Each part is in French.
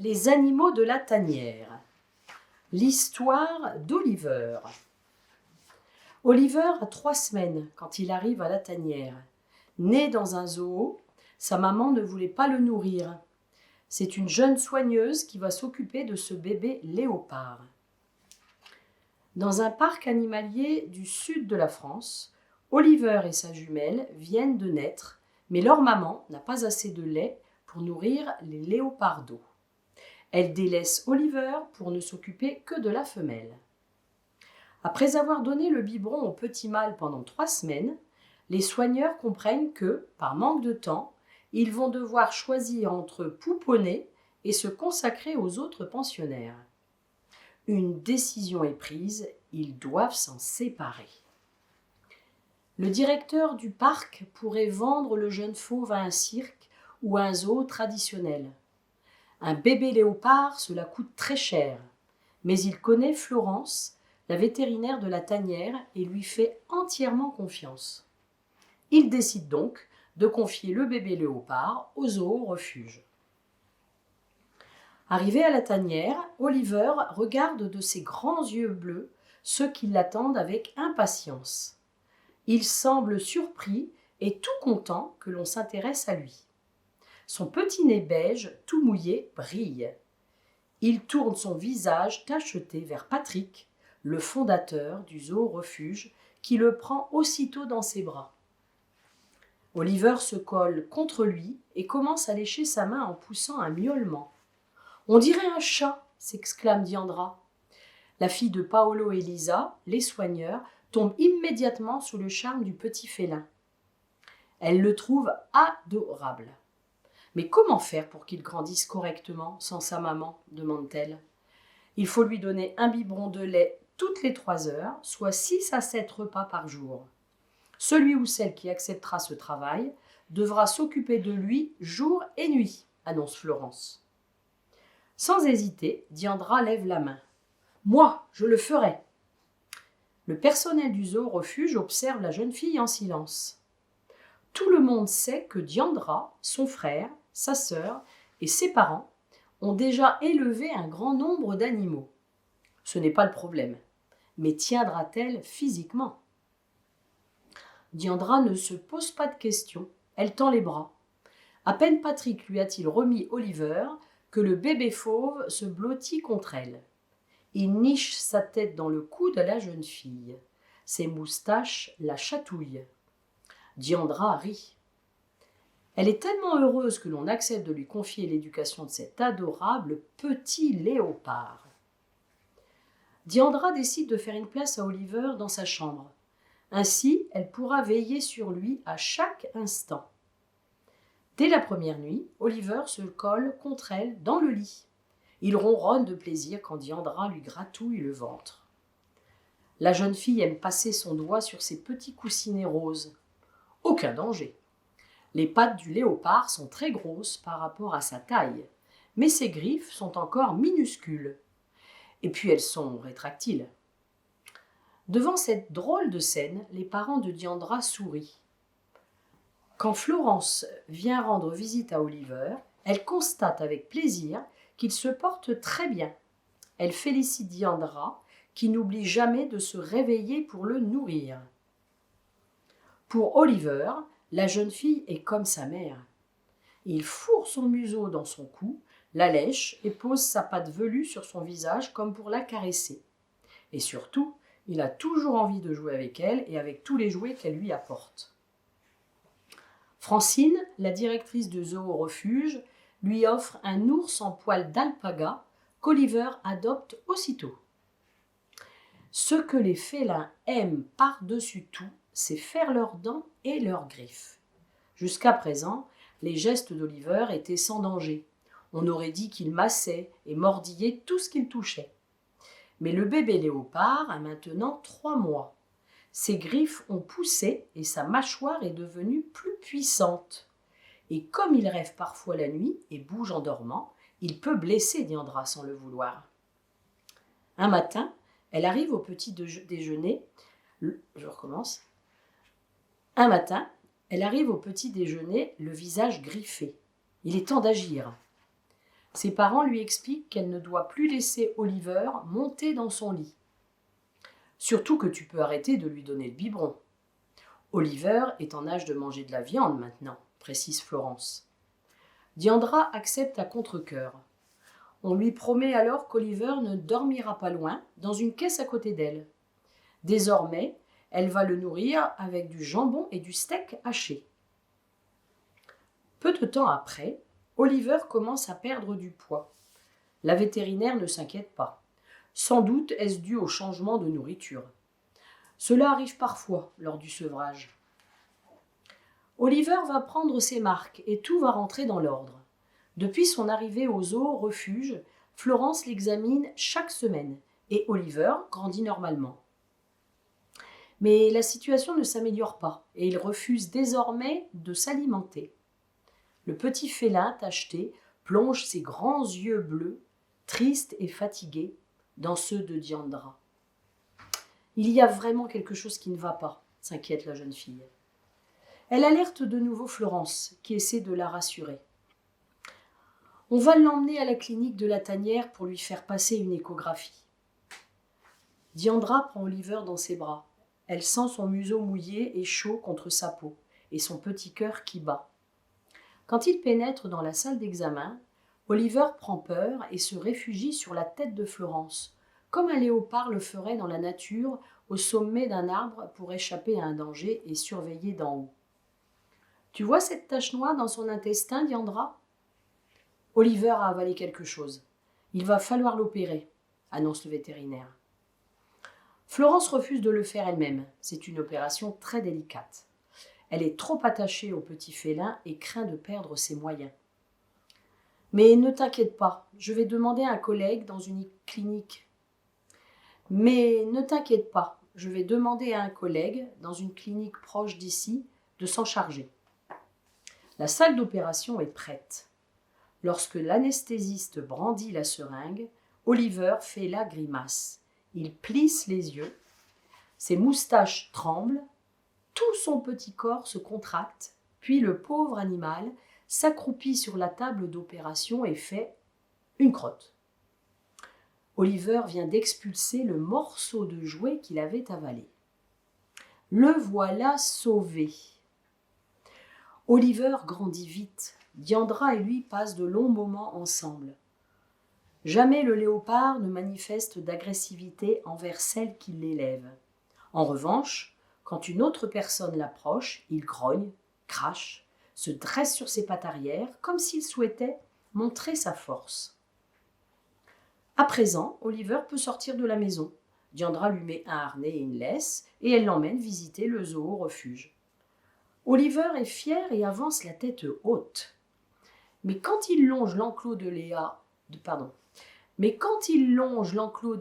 Les animaux de la tanière. L'histoire d'Oliver. Oliver a 3 semaines quand il arrive à la tanière. Né dans un zoo, sa maman ne voulait pas le nourrir. C'est une jeune soigneuse qui va s'occuper de ce bébé léopard. Dans un parc animalier du sud de la France, Oliver et sa jumelle viennent de naître, mais leur maman n'a pas assez de lait pour nourrir les léopardos. Elle délaisse Oliver pour ne s'occuper que de la femelle. Après avoir donné le biberon au petit mâle pendant 3 semaines, les soigneurs comprennent que, par manque de temps, ils vont devoir choisir entre pouponner et se consacrer aux autres pensionnaires. Une décision est prise, ils doivent s'en séparer. Le directeur du parc pourrait vendre le jeune fauve à un cirque ou à un zoo traditionnel. Un bébé léopard, cela coûte très cher, mais il connaît Florence, la vétérinaire de la tanière, et lui fait entièrement confiance. Il décide donc de confier le bébé léopard au zoo refuge. Arrivé à la tanière, Oliver regarde de ses grands yeux bleus ceux qui l'attendent avec impatience. Il semble surpris et tout content que l'on s'intéresse à lui. Son petit nez beige, tout mouillé, brille. Il tourne son visage tacheté vers Patrick, le fondateur du zoo refuge, qui le prend aussitôt dans ses bras. Oliver se colle contre lui et commence à lécher sa main en poussant un miaulement. « On dirait un chat !» s'exclame Diandra. La fille de Paolo et Lisa, les soigneurs, tombe immédiatement sous le charme du petit félin. Elle le trouve adorable. « Mais comment faire pour qu'il grandisse correctement sans sa maman ?» demande-t-elle. « Il faut lui donner un biberon de lait toutes les 3 heures, soit 6 à 7 repas par jour. Celui ou celle qui acceptera ce travail devra s'occuper de lui jour et nuit, annonce Florence. Sans hésiter, Diandra lève la main. « Moi, je le ferai !» Le personnel du zoo refuge observe la jeune fille en silence. Tout le monde sait que Diandra, son frère, sa sœur et ses parents ont déjà élevé un grand nombre d'animaux. Ce n'est pas le problème. Mais tiendra-t-elle physiquement ? Diandra ne se pose pas de questions. Elle tend les bras. À peine Patrick lui a-t-il remis Oliver que le bébé fauve se blottit contre elle. Il niche sa tête dans le cou de la jeune fille. Ses moustaches la chatouillent. Diandra rit. Elle est tellement heureuse que l'on accepte de lui confier l'éducation de cet adorable petit léopard. Diandra décide de faire une place à Oliver dans sa chambre. Ainsi, elle pourra veiller sur lui à chaque instant. Dès la première nuit, Oliver se colle contre elle dans le lit. Il ronronne de plaisir quand Diandra lui gratouille le ventre. La jeune fille aime passer son doigt sur ses petits coussinets roses. Aucun danger. Les pattes du léopard sont très grosses par rapport à sa taille, mais ses griffes sont encore minuscules. Et puis elles sont rétractiles. Devant cette drôle de scène, les parents de Diandra sourient. Quand Florence vient rendre visite à Oliver, elle constate avec plaisir qu'il se porte très bien. Elle félicite Diandra, qui n'oublie jamais de se réveiller pour le nourrir. Pour Oliver, la jeune fille est comme sa mère. Il fourre son museau dans son cou, la lèche et pose sa patte velue sur son visage comme pour la caresser. Et surtout, il a toujours envie de jouer avec elle et avec tous les jouets qu'elle lui apporte. Francine, la directrice de zoo refuge, lui offre un ours en poil d'alpaga qu'Oliver adopte aussitôt. Ce que les félins aiment par-dessus tout, c'est faire leurs dents et leurs griffes. Jusqu'à présent, les gestes d'Oliver étaient sans danger. On aurait dit qu'il massait et mordillait tout ce qu'il touchait. Mais le bébé léopard a maintenant 3 mois. Ses griffes ont poussé et sa mâchoire est devenue plus puissante. Et comme il rêve parfois la nuit et bouge en dormant, il peut blesser Diandra sans le vouloir. Un matin, elle arrive au petit déjeuner. Un matin, elle arrive au petit déjeuner, le visage griffé. Il est temps d'agir. Ses parents lui expliquent qu'elle ne doit plus laisser Oliver monter dans son lit. Surtout que tu peux arrêter de lui donner le biberon. Oliver est en âge de manger de la viande maintenant, précise Florence. Diandra accepte à contre-cœur. On lui promet alors qu'Oliver ne dormira pas loin, dans une caisse à côté d'elle. Désormais, elle va le nourrir avec du jambon et du steak haché. Peu de temps après, Oliver commence à perdre du poids. La vétérinaire ne s'inquiète pas. Sans doute est-ce dû au changement de nourriture. Cela arrive parfois lors du sevrage. Oliver va prendre ses marques et tout va rentrer dans l'ordre. Depuis son arrivée au zoo refuge, Florence l'examine chaque semaine et Oliver grandit normalement. Mais la situation ne s'améliore pas et il refuse désormais de s'alimenter. Le petit félin tacheté plonge ses grands yeux bleus, tristes et fatigués, dans ceux de Diandra. Il y a vraiment quelque chose qui ne va pas, s'inquiète la jeune fille. Elle alerte de nouveau Florence, qui essaie de la rassurer. On va l'emmener à la clinique de la tanière pour lui faire passer une échographie. Diandra prend Oliver dans ses bras. Elle sent son museau mouillé et chaud contre sa peau, et son petit cœur qui bat. Quand il pénètre dans la salle d'examen, Oliver prend peur et se réfugie sur la tête de Florence, comme un léopard le ferait dans la nature au sommet d'un arbre pour échapper à un danger et surveiller d'en haut. « Tu vois cette tache noire dans son intestin, Diandra ?» Oliver a avalé quelque chose. Il va falloir l'opérer, annonce le vétérinaire. Florence refuse de le faire elle-même. C'est une opération très délicate. Elle est trop attachée au petit félin et craint de perdre ses moyens. Mais ne t'inquiète pas, je vais demander à un collègue dans une clinique. Proche d'ici de s'en charger. La salle d'opération est prête. Lorsque l'anesthésiste brandit la seringue, Oliver fait la grimace. Il plisse les yeux, ses moustaches tremblent, tout son petit corps se contracte, puis le pauvre animal s'accroupit sur la table d'opération et fait une crotte. Oliver vient d'expulser le morceau de jouet qu'il avait avalé. Le voilà sauvé. Oliver grandit vite. Diandra et lui passent de longs moments ensemble. Jamais le léopard ne manifeste d'agressivité envers celle qui l'élève. En revanche, quand une autre personne l'approche, il grogne, crache, se dresse sur ses pattes arrière, comme s'il souhaitait montrer sa force. À présent, Oliver peut sortir de la maison. Diandra lui met un harnais et une laisse, et elle l'emmène visiter le zoo refuge. Oliver est fier et avance la tête haute. Mais quand il longe l'enclos de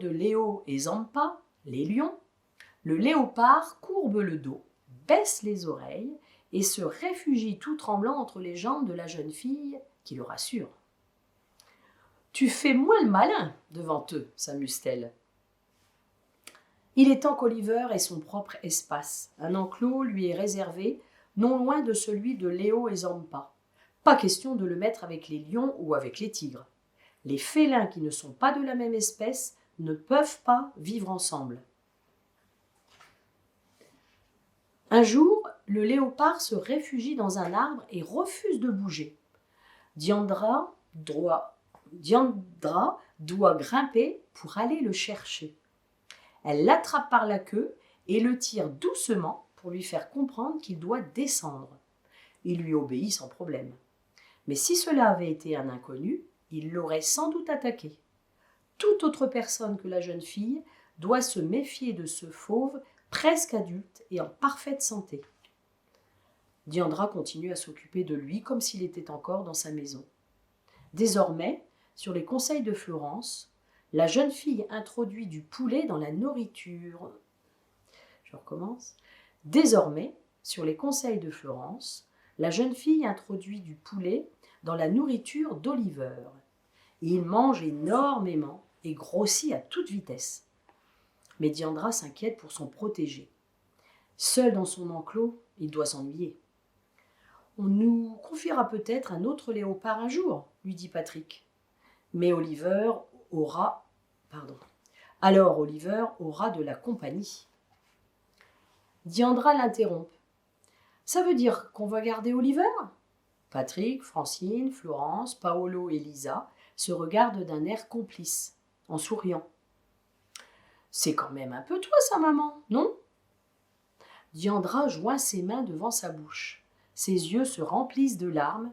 Léo et Zampa, les lions, le léopard courbe le dos, baisse les oreilles et se réfugie tout tremblant entre les jambes de la jeune fille qui le rassure. « Tu fais moins le malin devant eux, s'amuse-t-elle. Il est temps qu'Oliver ait son propre espace. Un enclos lui est réservé, non loin de celui de Léo et Zampa. Pas question de le mettre avec les lions ou avec les tigres. Les félins qui ne sont pas de la même espèce ne peuvent pas vivre ensemble. Un jour, le léopard se réfugie dans un arbre et refuse de bouger. Diandra doit grimper pour aller le chercher. Elle l'attrape par la queue et le tire doucement pour lui faire comprendre qu'il doit descendre. Il lui obéit sans problème. Mais si cela avait été un inconnu, il l'aurait sans doute attaqué. Toute autre personne que la jeune fille doit se méfier de ce fauve presque adulte et en parfaite santé. Diandra continue à s'occuper de lui comme s'il était encore dans sa maison. Désormais, sur les conseils de Florence, la jeune fille introduit du poulet dans la nourriture. Désormais, sur les conseils de Florence, la jeune fille introduit du poulet dans la nourriture d'Oliver. Il mange énormément et grossit à toute vitesse. Mais Diandra s'inquiète pour son protégé. Seul dans son enclos, il doit s'ennuyer. « On nous confiera peut-être un autre léopard un jour, lui dit Patrick. Mais alors Oliver aura de la compagnie. Diandra l'interrompt. Ça veut dire qu'on va garder Oliver ? Patrick, Francine, Florence, Paolo et Lisa se regardent d'un air complice, en souriant. C'est quand même un peu toi, ça, maman, non ? Diandra joint ses mains devant sa bouche. Ses yeux se remplissent de larmes,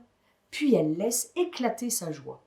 puis elle laisse éclater sa joie.